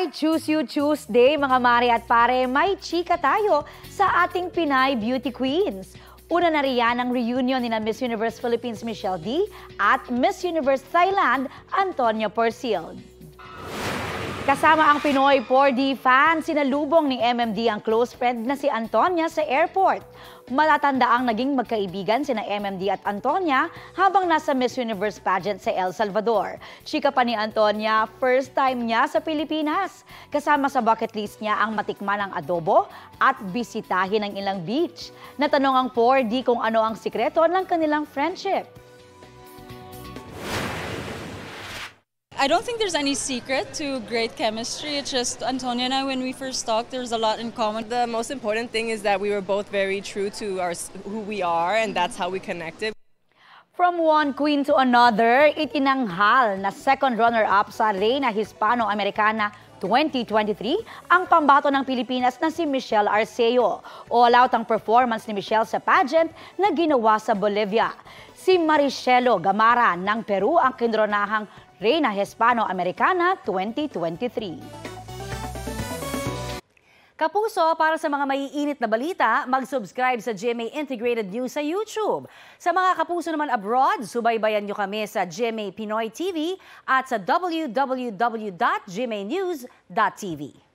I Choose You Tuesday, mga mare at pare, may chika tayo sa ating Pinay Beauty Queens. Una na riyan ang reunion ni Miss Universe Philippines Michelle D at Miss Universe Thailand Antonia Porcil. Kasama ang Pinoy 4D fans, sinalubong ni MMD ang close friend na si Antonia sa airport. Matatanda ang naging magkaibigan sina MMD at Antonia habang nasa Miss Universe pageant sa El Salvador. Chika pa ni Antonia, first time niya sa Pilipinas. Kasama sa bucket list niya ang matikman ang adobo at bisitahin ang ilang beach. Natanong ang 4D kung ano ang sikreto ng kanilang friendship. I don't think there's any secret to great chemistry. It's just Antonia and I, when we first talked, there's a lot in common. The most important thing is that we were both very true to who we are, and that's how we connected. From one queen to another, itinanghal na second runner-up sa Reina Hispano-Americana 2023 ang pambato ng Pilipinas na si Michelle Arceo. All out ang performance ni Michelle sa pageant na ginawa sa Bolivia. Si Maricelo Gamara ng Peru ang kinronahang Reina Hispano-Americana 2023. Kapuso, para sa mga maiinit na balita, mag-subscribe sa GMA Integrated News sa YouTube. Sa mga kapuso naman abroad, subaybayan nyo kami sa GMA Pinoy TV at sa www.gmanews.tv.